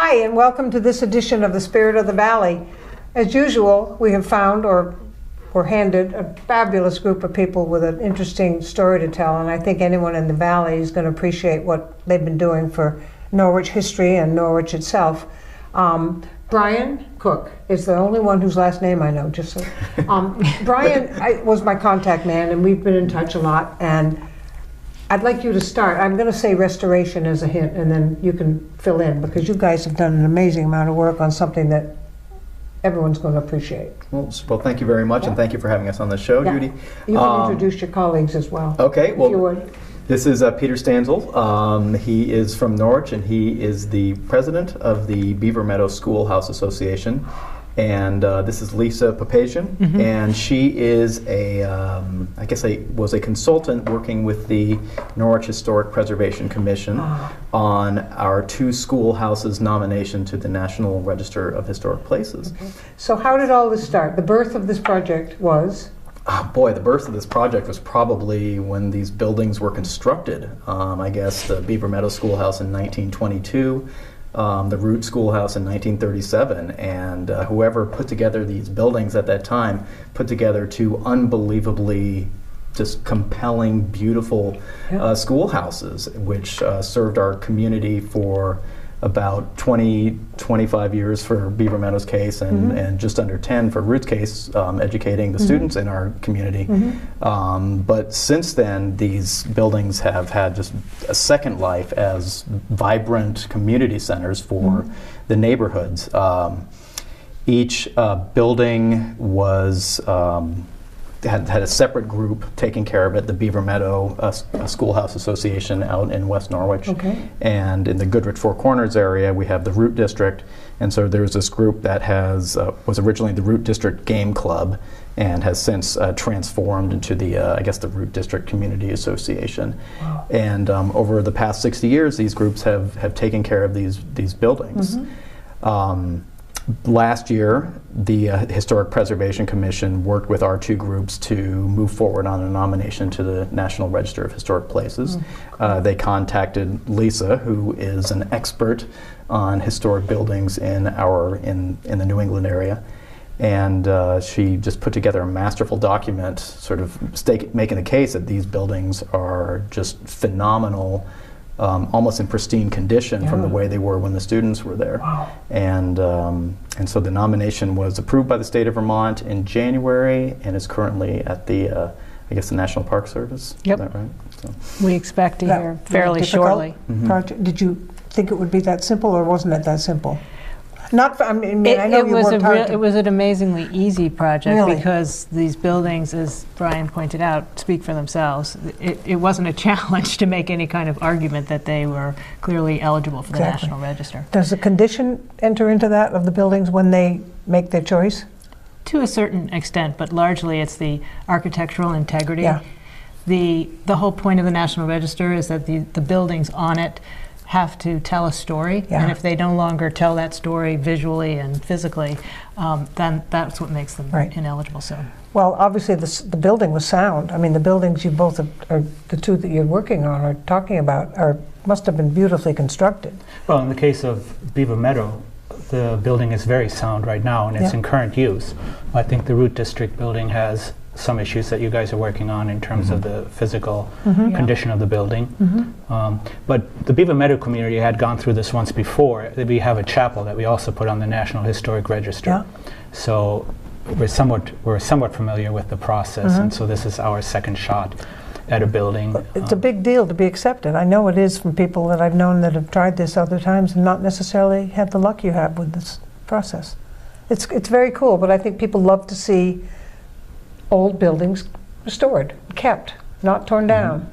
Hi, and welcome to this edition of The Spirit of the Valley. As usual, we have found or were handed a fabulous group of people with an interesting story to tell, and I think anyone in the Valley is going to appreciate what they've been doing for Norwich history and Norwich itself. Brian Cook is the only one whose last name I know, just so. Brian was my contact man, and we've been in touch a lot, and I'd like you to start. I'm going to say restoration as a hint, and then you can fill in, because you guys have done an amazing amount of work on something that everyone's going to appreciate. Well, thank you very much, and thank you for having us on the show, Judy. You can introduce your colleagues as well. Okay, well, if you would. This is Peter Stanzel. He is from Norwich, and he is the president of the Beaver, Meadow Schoolhouse Association. And this is Lyssa Papazian, and she is was a consultant working with the Norwich Historic Preservation Commission on our two schoolhouses nomination to the National Register of Historic Places. Okay. So how did all this start? The birth of this project was? The birth of this project was probably when these buildings were constructed. I guess the Beaver Meadow Schoolhouse in 1922. The Root Schoolhouse in 1937, and whoever put together these buildings at that time put together two unbelievably just compelling, beautiful schoolhouses, which served our community for about 25 years for Beaver Meadow's case, and just under 10 for Root's case, educating the students in our community. But since then, these buildings have had just a second life as vibrant community centers for the neighborhoods. Each building was had a separate group taking care of it, the Beaver Meadow Schoolhouse Association out in West Norwich. Okay. And in the Goodrich Four Corners area, we have the Root District. And so there's this group that was originally the Root District Game Club and has since transformed into the Root District Community Association. Wow. And over the past 60 years, these groups have taken care of these buildings. Last year, the Historic Preservation Commission worked with our two groups to move forward on a nomination to the National Register of Historic Places. They contacted Lyssa, who is an expert on historic buildings in the New England area, and she just put together a masterful document, sort of making the case that these buildings are just phenomenal. Almost in pristine condition from the way they were when the students were there. Wow. And so the nomination was approved by the state of Vermont in January and is currently at the National Park Service. Yep. Is that right? So. We expect to hear fairly shortly. Did you think it would be that simple, or wasn't it that simple? Not. I know you worked hard. It was an amazingly easy project, really? Because these buildings, as Brian pointed out, speak for themselves. It wasn't a challenge to make any kind of argument that they were clearly eligible for the National Register. Does the condition enter into that of the buildings when they make their choice? To a certain extent, but largely it's the architectural integrity. Yeah. The whole point of the National Register is that the buildings on it have to tell a story, and if they no longer tell that story visually and physically, then that's what makes them ineligible. So, well, obviously the building was sound. I mean, the buildings you both are the two that you're working on or talking about must have been beautifully constructed. Well, in the case of Beaver Meadow, the building is very sound right now, and it's in current use. I think the Root District building has some issues that you guys are working on in terms of the physical condition of the building. But the Beaver Meadow community had gone through this once before. We have a chapel that we also put on the National Historic Register. So we're somewhat familiar with the process, and so this is our second shot at a building. It's a big deal to be accepted. I know it is from people that I've known that have tried this other times and not necessarily had the luck you have with this process. It's very cool, but I think people love to see old buildings restored, kept, not torn down.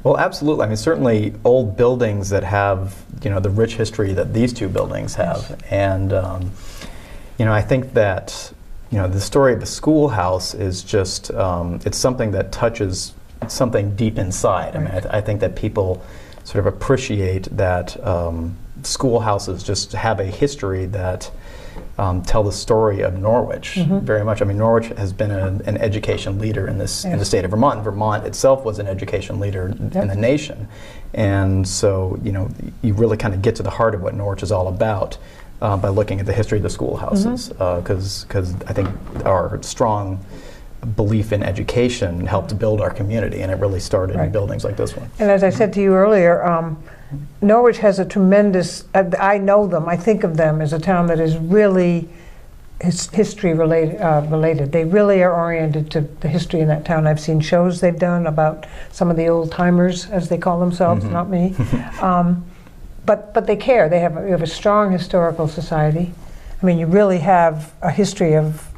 Well, absolutely. I mean, certainly old buildings that have, the rich history that these two buildings have. And, I think that, the story of the schoolhouse is just, it's something that touches something deep inside. I mean, I think that people sort of appreciate that schoolhouses just have a history that tell the story of Norwich very much. I mean, Norwich has been an education leader in this in the state of Vermont. Vermont itself was an education leader in the nation, and so you really kind of get to the heart of what Norwich is all about by looking at the history of the schoolhouses, because I think our strong belief in education helped build our community, and it really started in buildings like this one. And as I said to you earlier, Norwich has a tremendous, I know them, I think of them as a town that is really history related. They really are oriented to the history in that town. I've seen shows they've done about some of the old timers, as they call themselves, not me. But they care. We have a strong historical society. I mean, you really have a history of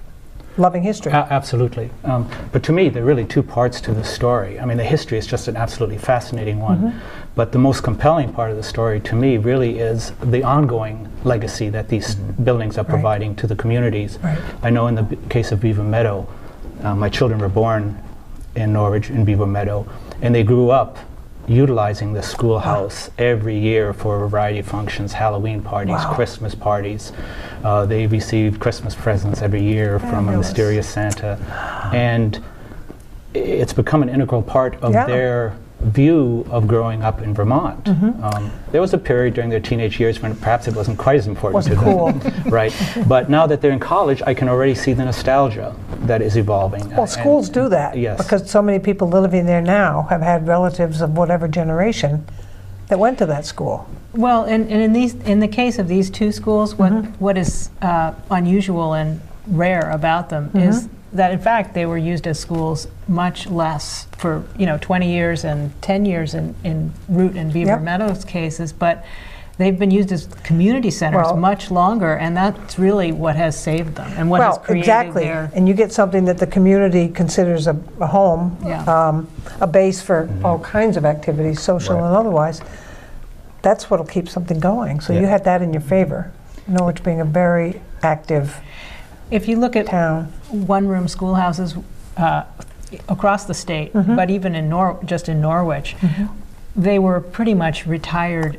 loving history. Absolutely. But to me, there are really two parts to the story. I mean, the history is just an absolutely fascinating one. But the most compelling part of the story to me really is the ongoing legacy that these buildings are providing to the communities. I know in the case of Beaver Meadow, my children were born in Norwich, in Beaver Meadow, and they grew up utilizing the schoolhouse every year for a variety of functions, Halloween parties, Christmas parties. They received Christmas presents every year from a mysterious Santa. And it's become an integral part of their view of growing up in Vermont. There was a period during their teenage years when perhaps it wasn't quite as important to them. Right. But now that they're in college, I can already see the nostalgia that is evolving. Well, schools do that because so many people living there now have had relatives of whatever generation that went to that school. Well, and in the case of these two schools, what is unusual and rare about them is that in fact they were used as schools much less for 20 years and 10 years in Root and Beaver Meadows cases, but they've been used as community centers much longer, and that's really what has saved them and what has created their... And you get something that the community considers a home, a base for all kinds of activities, social and otherwise. That's what'll keep something going. So you had that in your favor, Norwich being a very active If you look at town. one-room schoolhouses across the state, but even in just in Norwich, they were pretty much retired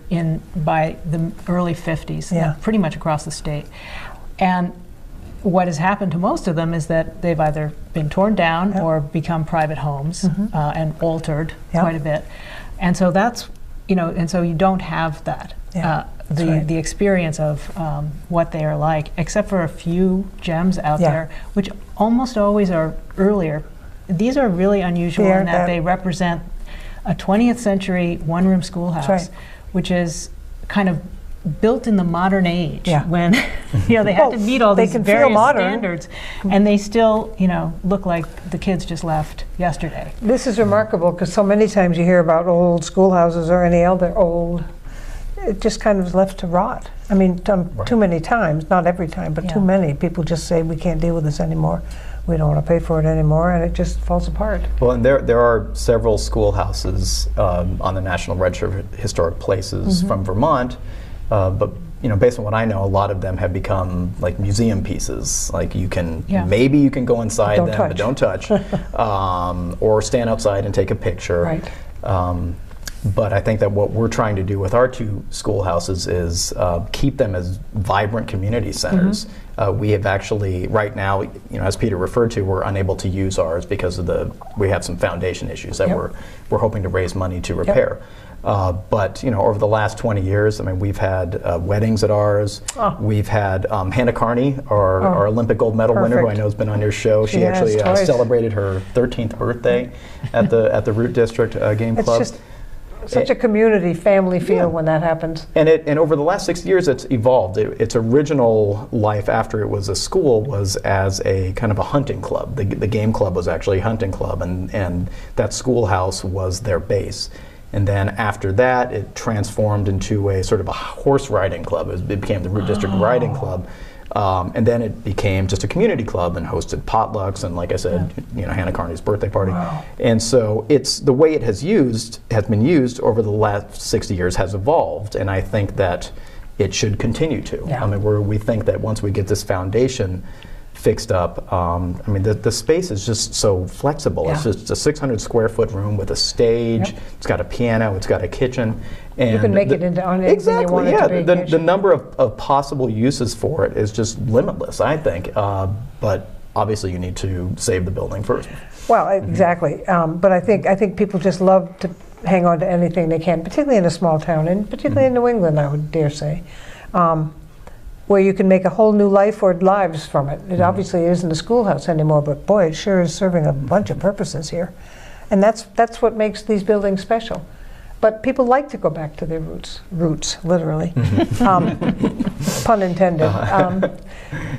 by the early 50s, pretty much across the state. And what has happened to most of them is that they've either been torn down or become private homes and altered quite a bit. And so that's, and so you don't have that. The experience of what they are like, except for a few gems out there, which almost always are earlier. These are really unusual in that they represent a 20th century one-room schoolhouse, which is kind of built in the modern age when they had to meet all these various standards, and they still look like the kids just left yesterday. This is remarkable because so many times you hear about old schoolhouses or any other old. It just kind of is left to rot. I mean, too many times, not every time, but too many. People just say, we can't deal with this anymore. We don't want to pay for it anymore, and it just falls apart. Well, and there are several schoolhouses on the National Register of Historic Places from Vermont, but based on what I know, a lot of them have become like museum pieces. Like maybe you can go inside them, but don't touch, or stand outside and take a picture. But I think that what we're trying to do with our two schoolhouses is keep them as vibrant community centers. We have actually, right now, as Peter referred to, we're unable to use ours because of we have some foundation issues that we're hoping to raise money to repair. But over the last 20 years, I mean, we've had weddings at ours. We've had Hannah Carney, our Olympic gold medal winner, who I know has been on your show. She actually celebrated her 13th birthday at the Root District Game Club. Such a community, family feel when that happens. And over the last 6 years, it's evolved. Its original life after it was a school was as a kind of a hunting club. The game club was actually a hunting club, and that schoolhouse was their base. And then after that, it transformed into a sort of a horse riding club. It became the Root District Riding Club. And then it became just a community club and hosted potlucks and, like I said, Hannah Carney's birthday party. And so it's the way it has been used over the last 60 years has evolved, and I think that it should continue to. I mean, we think that once we get this foundation fixed up. I mean, the space is just so flexible. It's just a 600 square foot room with a stage. It's got a piano. It's got a kitchen. And you can make it into anything you want it to be. The number of possible uses for it is just limitless, I think. But obviously, you need to save the building first. Well, exactly. But I think people just love to hang on to anything they can, particularly in a small town, and particularly in New England, I would dare say, where you can make a whole new life or lives from it. It obviously isn't a schoolhouse anymore, but boy, it sure is serving a bunch of purposes here. And that's what makes these buildings special. But people like to go back to their roots, literally, pun intended.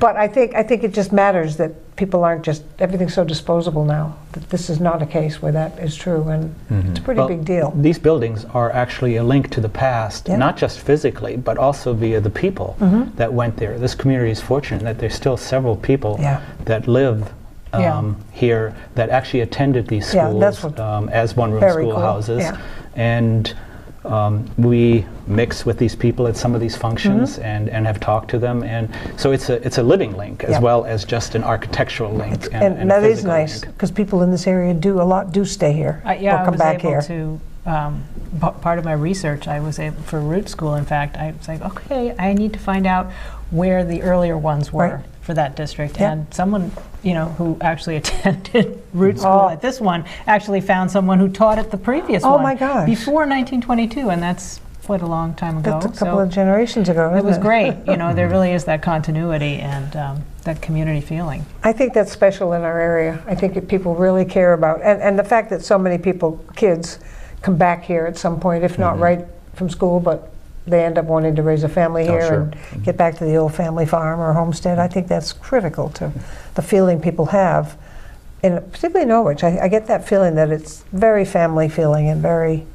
But I think it just matters that people aren't just, everything's so disposable now, that this is not a case where that is true, and it's a pretty big deal. These buildings are actually a link to the past, not just physically, but also via the people that went there. This community is fortunate that there's still several people that live here that actually attended these schools as one-room schoolhouses. Cool. And we mix with these people at some of these functions and have talked to them, and so it's a living link as well as just an architectural link. And that is nice, because people in this area do stay here or come back here. Part of my research, I was able, for root school, in fact, I was like, okay, I need to find out where the earlier ones were for that district. And someone, who actually attended root school at this one actually found someone who taught at the previous one. Oh my gosh. Before 1922, and that's what, a long time ago. That's a couple of generations ago, isn't it? It was great. There really is that continuity and that community feeling. I think that's special in our area. I think people really care about, and the fact that so many kids come back here at some point, if not right from school, but they end up wanting to raise a family here and get back to the old family farm or homestead. I think that's critical to the feeling people have, particularly in Norwich. I get that feeling that it's very family feeling and very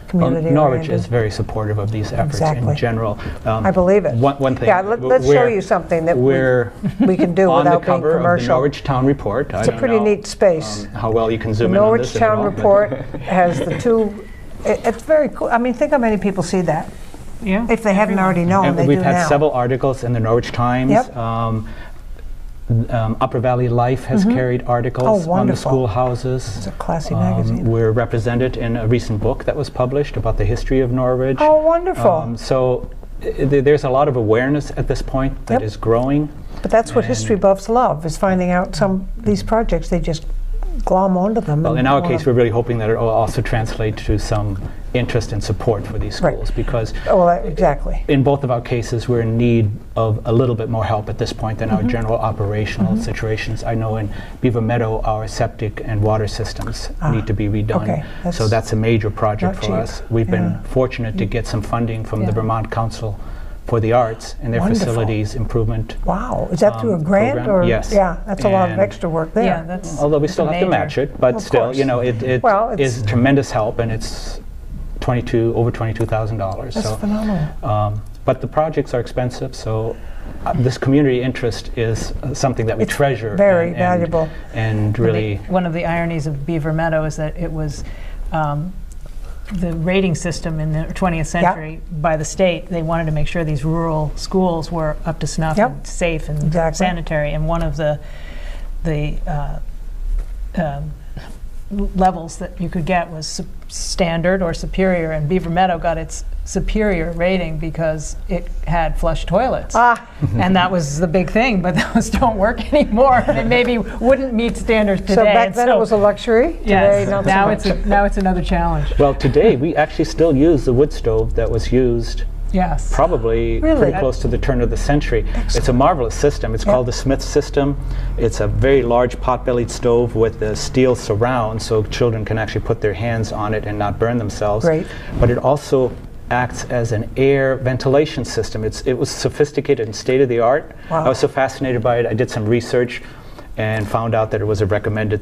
community Norwich is very supportive of these efforts in general. I believe it. One thing. Yeah, let's show you something that we can do without being commercial. On the cover of the Norwich Town Report. It's a pretty neat space. How well you can zoom in on Norwich this. The Norwich Town Report has the two. It's very cool. I mean, think how many people see that. Yeah. If they haven't already known, and they we've do had now. several articles in the Norwich Times. Upper Valley Life has carried articles on the schoolhouses. It's a classy magazine. We're represented in a recent book that was published about the history of Norwich. Oh, wonderful. So there's a lot of awareness at this point that is growing. But that's what history buffs love, is finding out these projects, they just glom onto them. Well, in our case, we're really hoping that it will also translate to some interest and support for these schools, because exactly. In both of our cases, we're in need of a little bit more help at this point than our general operational situations. I know in Beaver Meadow, our septic and water systems need to be redone. So that's a major project for us. We've been fortunate to get some funding from the Vermont Council for the Arts and their facilities improvement. Wow, is that through a grant program? Or yes? Yeah, that's a lot of extra work there. Yeah, that's although we still have to match it, but still, it is tremendous help, and it's over $22,000. That's phenomenal. But the projects are expensive, so this community interest is something that we treasure. Very valuable. And really, one of the ironies of Beaver Meadow is that it was the rating system in the 20th century by the state. They wanted to make sure these rural schools were up to snuff and safe and sanitary. And one of the levels that you could get was standard or superior, and Beaver Meadow got its superior rating because it had flush toilets. And that was the big thing, but those don't work anymore. They maybe wouldn't meet standards today. So back then it was a luxury? Yes, now it's another challenge. Well, today we actually still use the wood stove that was used probably pretty close to the turn of the century. It's a marvelous system. It's called the Smith system. It's a very large pot-bellied stove with a steel surround, so children can actually put their hands on it and not burn themselves. But it also acts as an air ventilation system. It was sophisticated and state-of-the-art. I was so fascinated by it. I did some research and found out that it was a recommended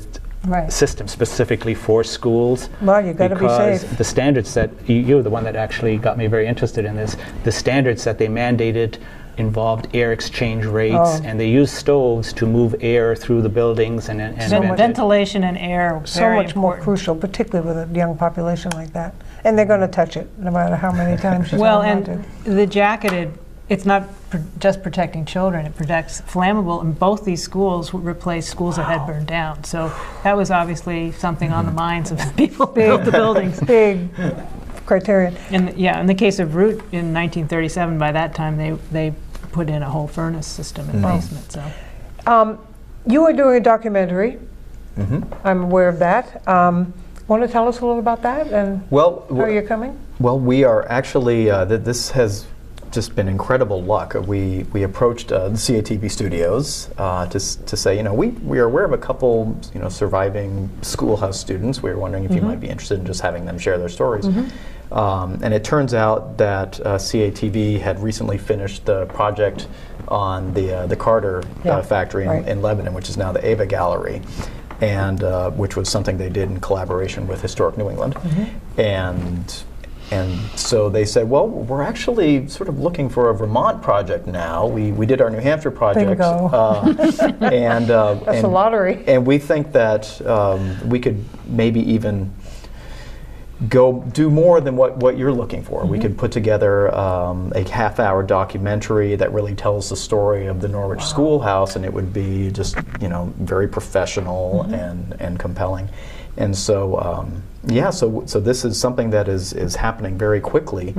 system specifically for schools. Well, you've got to be safe. Because the standards that you're the one that actually got me very interested in this. The standards that they mandated involved air exchange rates, and they used stoves to move air through the buildings and ventilation and air. So much more crucial, particularly with a young population like that. And they're going to touch it no matter how many times. Well, and the jacketed it's not just protecting children, it protects flammable, and both these schools replaced schools that had burned down. So that was obviously something on the minds of the people who built the buildings. Big criterion. And in the case of Root in 1937, by that time they put in a whole furnace system in the basement. So you are doing a documentary. I'm aware of that. Want to tell us a little about that and how you're coming? Well, we are actually, this has just been incredible luck. We approached the CATV studios to say, we are aware of a couple, surviving Schoolhouse students. We were wondering if you might be interested in just having them share their stories. And it turns out that CATV had recently finished the project on the Carter factory in Lebanon, which is now the Ava Gallery, and which was something they did in collaboration with Historic New England. And so they said, well, we're actually sort of looking for a Vermont project now. We did our New Hampshire project. And that's a lottery. And we think that we could maybe even go do more than what you're looking for. We could put together a half-hour documentary that really tells the story of the Norwich Schoolhouse, and it would be just very professional and compelling. And so so this is something that is happening very quickly.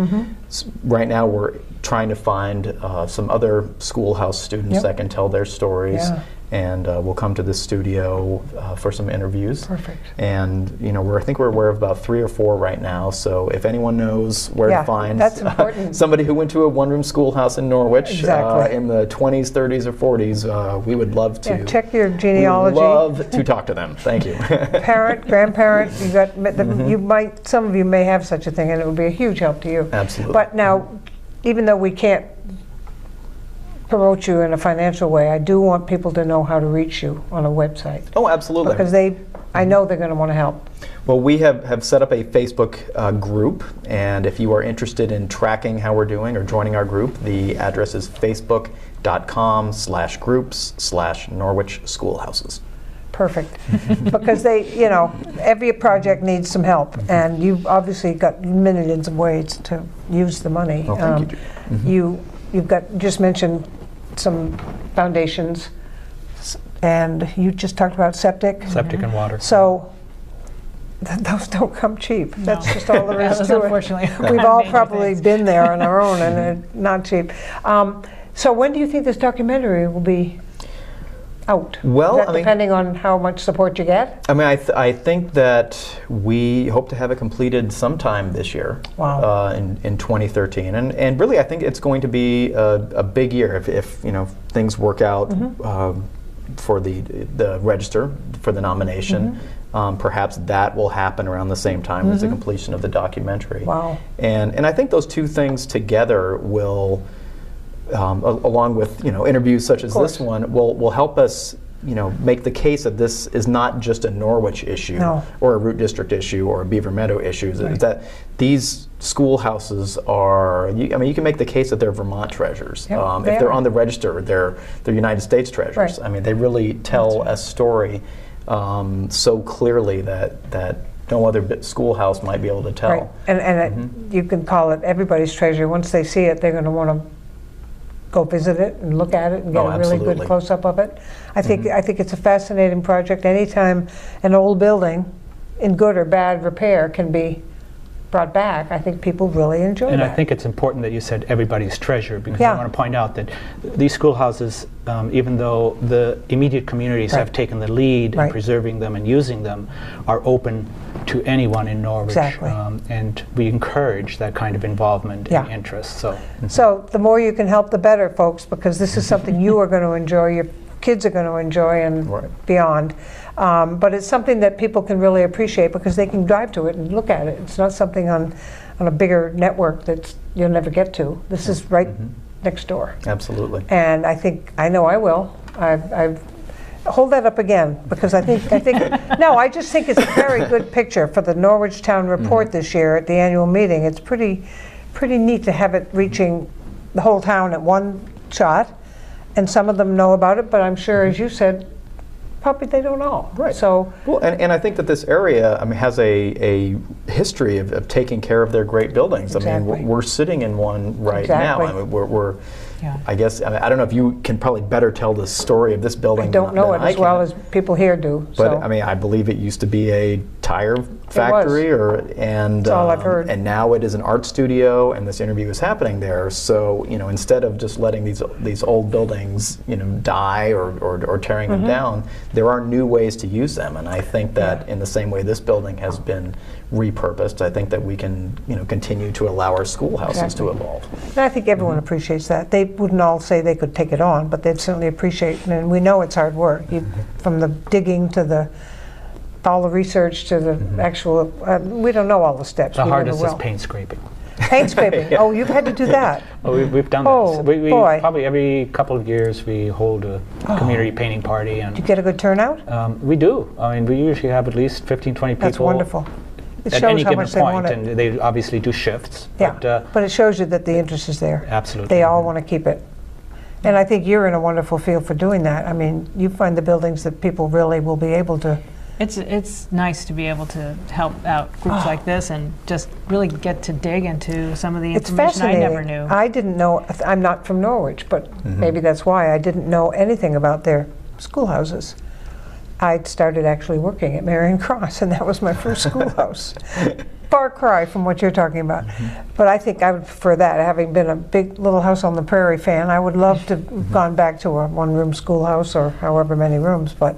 Right now we're trying to find some other Schoolhouse students that can tell their stories. And we'll come to this studio for some interviews. Perfect. And I think we're aware of about 3 or 4 right now. So if anyone knows where to find somebody who went to a one-room schoolhouse in Norwich in the 20s, 30s, or 40s, we would love to. Check your genealogy. We would love to talk to them. Thank you. Parent, grandparent, some of you may have such a thing, and it would be a huge help to you. Absolutely. But now, even though we can't promote you in a financial way, I do want people to know how to reach you on a website. Oh, absolutely. Because I know they're going to want to help. Well, we have set up a Facebook group, and if you are interested in tracking how we're doing or joining our group, the address is facebook.com/groups/Norwich Schoolhouses. Perfect. Because every project needs some help, and you've obviously got millions of ways to use the money. Oh, thank you. You've just mentioned some foundations, and you just talked about septic. Septic and water. So those don't come cheap. No. That's just all there is to it. Unfortunately, we've all probably been there on our own, and they're not cheap. So when do you think this documentary will be out? Well, depending on how much support you get? I think that we hope to have it completed sometime this year. Wow. In 2013, and really I think it's going to be a big year if things work out for the register for the nomination. Perhaps that will happen around the same time as the completion of the documentary. Wow. And I think those two things together will, along with interviews such as this one, will help us make the case that this is not just a Norwich issue or a Root District issue or a Beaver Meadow issue. Right. That these schoolhouses are, you can make the case that they're Vermont treasures. If they're on the register, they're United States treasures. Right. They really tell a story so clearly that no other schoolhouse might be able to tell. Right. And you can call it everybody's treasure. Once they see it, they're going to want to go visit it and look at it and get a really good close-up of it. I think it's a fascinating project. Anytime an old building in good or bad repair can be brought back, I think people really enjoy and that. I think it's important that you said everybody's treasure, because I want to point out that these schoolhouses, even though the immediate communities have taken the lead in preserving them and using them, are open to anyone in Norwich. Exactly. And we encourage that kind of involvement and interest. So the more you can help, the better, folks, because this is something you are going to enjoy, your kids are going to enjoy, and beyond. But it's something that people can really appreciate because they can drive to it and look at it. It's not something on a bigger network that you'll never get to. This is right next door. Absolutely. And I know I will. I've hold that up again, because I just think it's a very good picture for the Norwich Town Report this year at the annual meeting. It's pretty neat to have it reaching the whole town at one shot, and some of them know about it, but I'm sure, as you said, probably they don't all. Right. So, well, and I think that this area, I mean, has a history of taking care of their great buildings. I Exactly. mean, we're sitting in one right now. I mean, we're Yeah. I guess, I don't know if you can probably better tell the story of this building. I don't know it than I as well can. as people here do. But So. I mean, I believe it used to be a tire factory, and That's all I've heard. And now it is an art studio, and this interview is happening there. So instead of just letting these old buildings die or tearing them down, there are new ways to use them. And I think that in the same way this building has been repurposed, I think that we can continue to allow our schoolhouses to evolve. And I think everyone appreciates that. They wouldn't all say they could take it on, but they'd certainly appreciate, and we know it's hard work, from the digging to all the research to the actual, we don't know all the steps. The We hardest never is will. paint scraping. Paint scraping. Oh, you've had to do that. Oh, we've done Oh, that. We boy. probably every couple of years we hold a community painting party, You and get a good turnout? we do. I mean, we usually have at least 15, 20 people. That's wonderful. It At shows any how given much they want point, it. and they obviously do shifts. Yeah, But, but it shows you that the interest is there. absolutely. They all want to keep it. And I think you're in a wonderful field for doing that. I mean, you find the buildings that people really will be able to. It's nice to be able to help out groups like this and just really get to dig into some of the It's information I fascinating. never knew. I didn't know, I'm not from Norwich, but maybe that's why I didn't know anything about their schoolhouses. I started actually working at Marion Cross, and that was my first schoolhouse. Far cry from what you're talking about. But I think I would prefer that. Having been a big Little House on the Prairie fan, I would love to have gone back to a one-room schoolhouse or however many rooms, but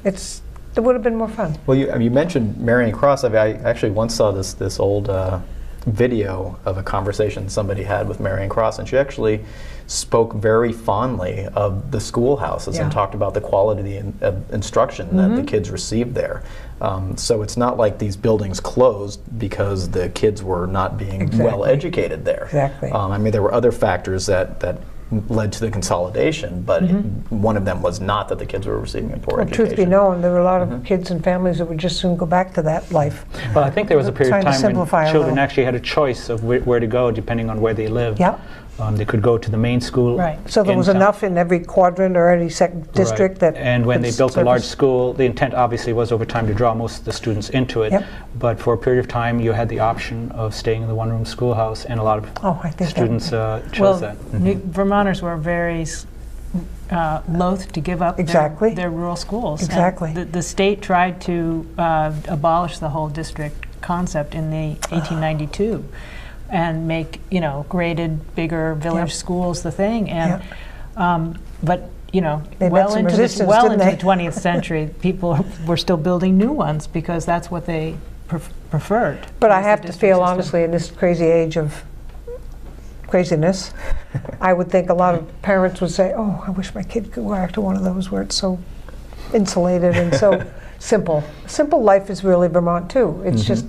it would have been more fun. Well, you mentioned Marion Cross. I actually once saw this old video of a conversation somebody had with Marion Cross, and she actually spoke very fondly of the schoolhouses and talked about the quality of instruction that the kids received there. So it's not like these buildings closed because the kids were not being well educated there. Exactly. I mean, there were other factors that led to the consolidation, but one of them was not that the kids were receiving a poor Well, education. truth be known, there were a lot of kids and families that would just soon go back to that life. Well, I think there was a period of Trying to time simplify when a children little. actually had a choice of where to go depending on where they lived. Yeah. They could go to the main school. Right. So there in was town. enough in every quadrant or any district that. And when could they built a large service- school, the intent obviously was over time to draw most of the students into it. Yep. But for a period of time, you had the option of staying in the one-room schoolhouse, and a lot of Oh, I think that- students chose Well, that. Vermonters were very loath to give up Exactly. their rural schools. And Exactly. the state tried to abolish the whole district concept in the 1892 and make, graded, bigger village schools the thing. And but They met well some into resistance, well didn't into they? the 20th century, people were still building new ones because that's what they preferred. But I was the have to district feel, system. honestly, in this crazy age of craziness, I would think a lot of parents would say, oh, I wish my kid could go back to one of those where it's so insulated and so simple. Simple life is really Vermont, too. It's just,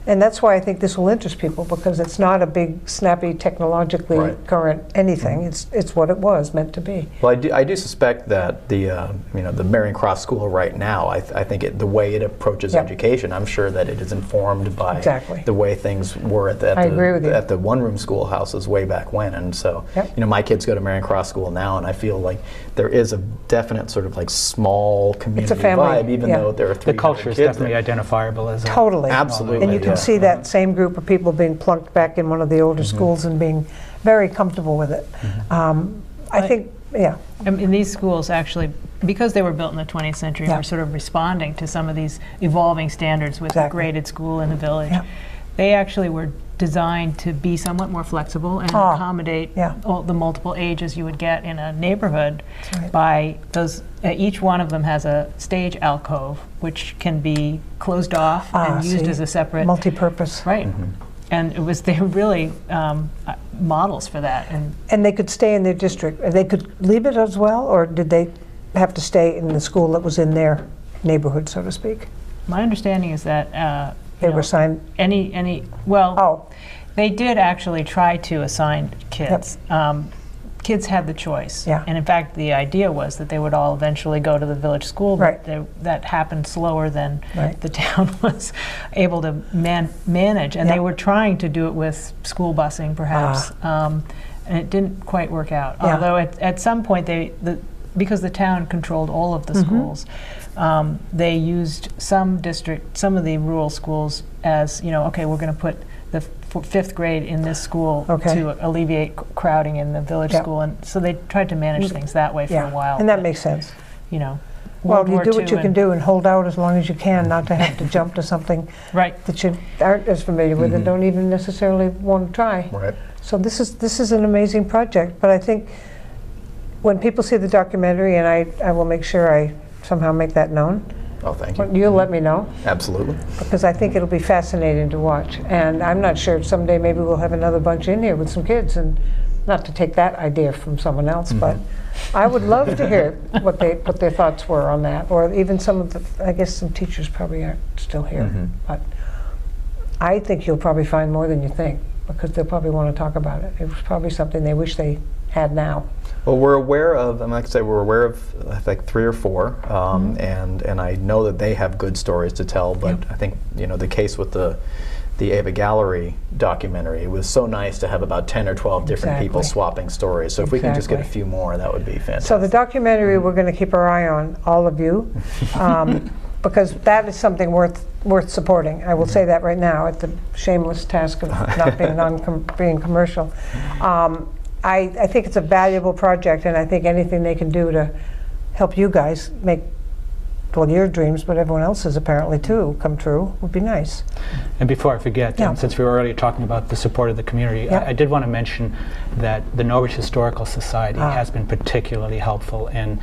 and that's why I think this will interest people, because it's not a big, snappy, technologically Right. current anything. It's what it was meant to be. Well, I do suspect that the Marion Cross School right now, I think the way it approaches Yep. education, I'm sure that it is informed by Exactly. the way things were I agree with you. at the one-room schoolhouses way back when. And so, Yep. my kids go to Marion Cross School now, and I feel like there is a definite sort of like small community family, vibe, even yeah. though there are The 300 culture is kids definitely there. identifiable as a Totally. Absolutely. And you can yeah. see that same group of people being plunked back in one of the older schools and being very comfortable with it. I think, yeah. I mean, these schools actually, because they were built in the 20th century, Yeah. were sort of responding to some of these evolving standards with the Exactly. graded school in the village. Yeah. They actually were designed to be somewhat more flexible and accommodate yeah. all the multiple ages you would get in a neighborhood That's right. by those. Each one of them has a stage alcove, which can be closed off and used see. as a separate. Multi-purpose. Right. And they were really models for that. And they could stay in their district. They could leave it as well, or did they have to stay in the school that was in their neighborhood, so to speak? My understanding is that They were assigned. well, they did actually try to assign kids. Kids had the choice. Yeah. And in fact, the idea was that they would all eventually go to the village school, but Right. that happened slower than Right. the town was able to manage. And Yeah. they were trying to do it with school busing, perhaps. And it didn't quite work out. Yeah. Although at some point, because the town controlled all of the schools, they used some of the rural schools as, okay, we're going to put the fifth grade in this school to alleviate crowding in the village school, and so they tried to manage things that way for a while. And that makes sense. World you War do what II you can do and hold out as long as you can, not to have to jump to something that you aren't as familiar with and don't even necessarily want to try. Right. So this is an amazing project, but I think when people see the documentary, and I will make sure I somehow make that known. Oh, thank you. You'll let me know. Absolutely. Because I think it'll be fascinating to watch. And I'm not sure if someday maybe we'll have another bunch in here with some kids, and not to take that idea from someone else, but I would love to hear what their thoughts were on that, or even some of the, I guess some teachers probably aren't still here, but I think you'll probably find more than you think, because they'll probably want to talk about it. It was probably something they wish they had now. Well, we're aware of, and like I say, we're aware of, I think, 3 or 4, and I know that they have good stories to tell, but I think, the case with the Ava Gallery documentary, it was so nice to have about 10 or 12 different people swapping stories. So if we can just get a few more, that would be fantastic. So the documentary, we're going to keep our eye on, all of you, because that is something worth supporting. I will say that right now, at the shameless task of not being commercial. I think it's a valuable project, and I think anything they can do to help you guys make, well, your dreams, but everyone else's apparently too, come true, would be nice. And before I forget, since we were already talking about the support of the community, I did want to mention that the Norwich Historical Society has been particularly helpful in,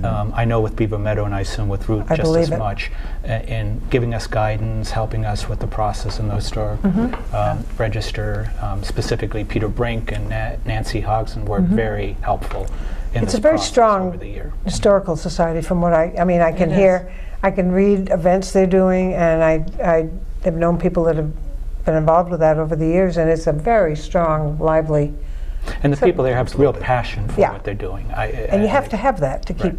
I know with Beaver Meadow, and I assume with Root just as much, in giving us guidance, helping us with the process in the historic register. Specifically, Peter Brink and Nancy Hodgson were very helpful. It's a very strong historical society, from what I can hear. I can read events they're doing, and I have known people that have been involved with that over the years, and it's a very strong, lively. And the people there have real passion for what they're doing. And you have to have that to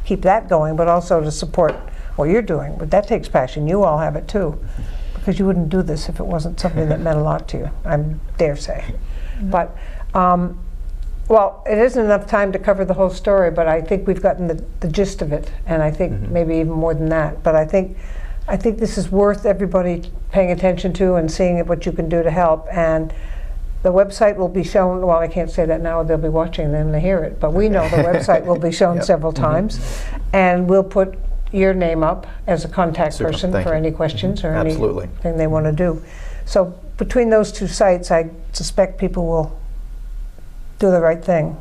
keep that going, but also to support what you're doing. But that takes passion. You all have it too, because you wouldn't do this if it wasn't something that meant a lot to you, I dare say. But well, it isn't enough time to cover the whole story, but I think we've gotten the gist of it, and I think maybe even more than that. But I think this is worth everybody paying attention to and seeing what you can do to help. And the website will be shown, well, I can't say that now, they'll be watching them to hear it, but we know the website will be shown several times. And we'll put your name up as a contact person for any questions or anything they want to do. So between those 2 sites, I suspect people will do the right thing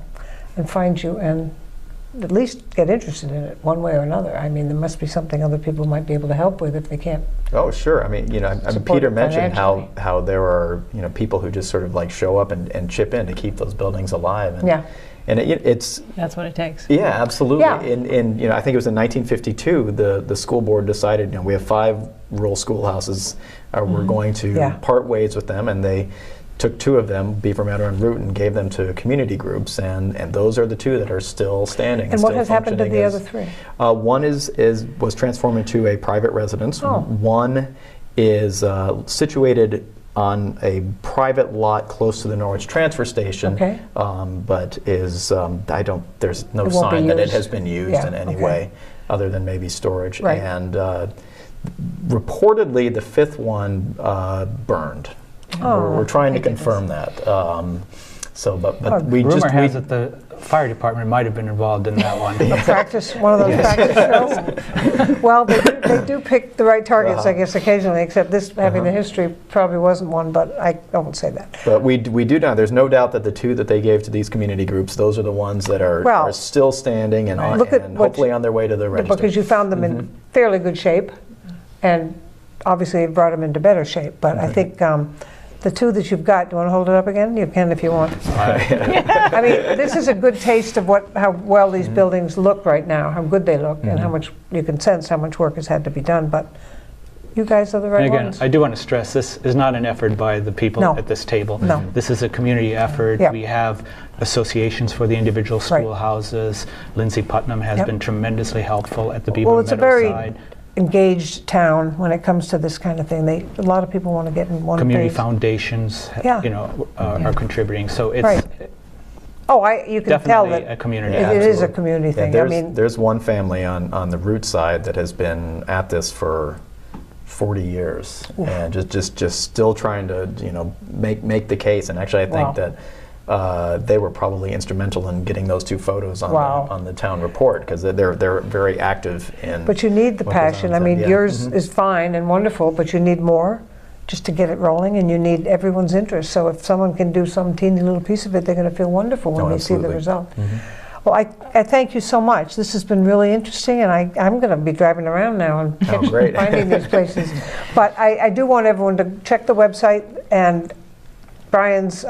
and find you and at least get interested in it one way or another. I mean, there must be something other people might be able to help with if they can't. Oh, sure. I mean, Peter mentioned how there are, people who just sort of like show up and chip in to keep those buildings alive. And, and it's that's what it takes. Yeah, absolutely. In I think it was in 1952, the school board decided, we have 5 rural schoolhouses. We're going to part ways with them, and they took 2 of them, Beaver Meadow and Root, and gave them to community groups, and those are the 2 that are still standing. And what has happened to the other 3? One was transformed into a private residence. One is situated on a private lot close to the Norwich transfer station, but is there's no sign that it has been used in any way other than maybe storage. And reportedly, the 5th one burned. We're trying to confirm that. But we rumor has that the fire department might have been involved in that one. One of those practice shows. Well, they do pick the right targets, I guess, occasionally. Except this, having the history, probably wasn't one. But I won't say that. But we do know. There's no doubt that the 2 that they gave to these community groups, those are the ones that are still standing and hopefully on their way to the register. Because you found them in fairly good shape, and obviously you brought them into better shape. But I think. The 2 that you've got, do you want to hold it up again? You can if you want. I mean, this is a good taste of how well these buildings look right now, how good they look, and how much you can sense how much work has had to be done. But you guys are the right ones. I do want to stress, this is not an effort by the people at this table. No. This is a community effort. We have associations for the individual schoolhouses. Lindsay Putnam has been tremendously helpful at the Beaver Meadow side. Well, it's a very engaged town when it comes to this kind of thing. A lot of people want to get in one community phase. Foundations, are contributing. So it's Oh, you can tell Definitely that a community. it is a community thing. There's one family on the root side that has been at this for 40 years, and just still trying to make the case. And actually, I think that they were probably instrumental in getting those 2 photos on the town report, because they're very active in. But you need the passion. I mean, yours is fine and wonderful, but you need more just to get it rolling, and you need everyone's interest. So if someone can do some teeny little piece of it, they're going to feel wonderful when they see the result. Well, I thank you so much. This has been really interesting, and I'm going to be driving around now and finding these places. But I do want everyone to check the website and Brian's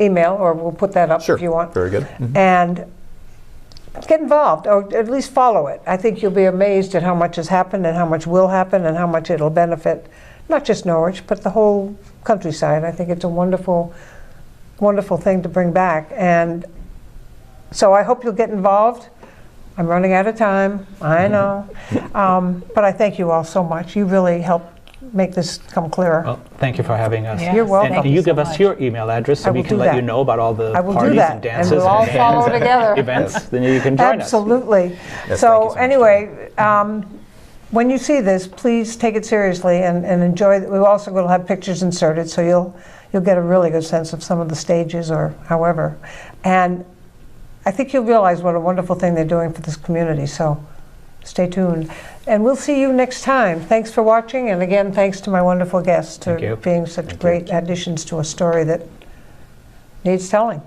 email, or we'll put that up if you want. Very good. And get involved, or at least follow it. I think you'll be amazed at how much has happened and how much will happen and how much it'll benefit not just Norwich, but the whole countryside. I think it's a wonderful, wonderful thing to bring back. And so I hope you'll get involved. I'm running out of time, I know. But I thank you all so much. You really helped make this come clearer. Well, thank you for having us. Yes, You're welcome. And you give us your email address so we can let you know about all the parties and dances and we'll all follow together. events. Then you can join us. Absolutely. Yes, So much, anyway, when you see this, please take it seriously and enjoy. We're also going to have pictures inserted, so you'll get a really good sense of some of the stages or however. And I think you'll realize what a wonderful thing they're doing for this community. So stay tuned. And we'll see you next time. Thanks for watching. And again, thanks to my wonderful guests for being such great additions to a story that needs telling.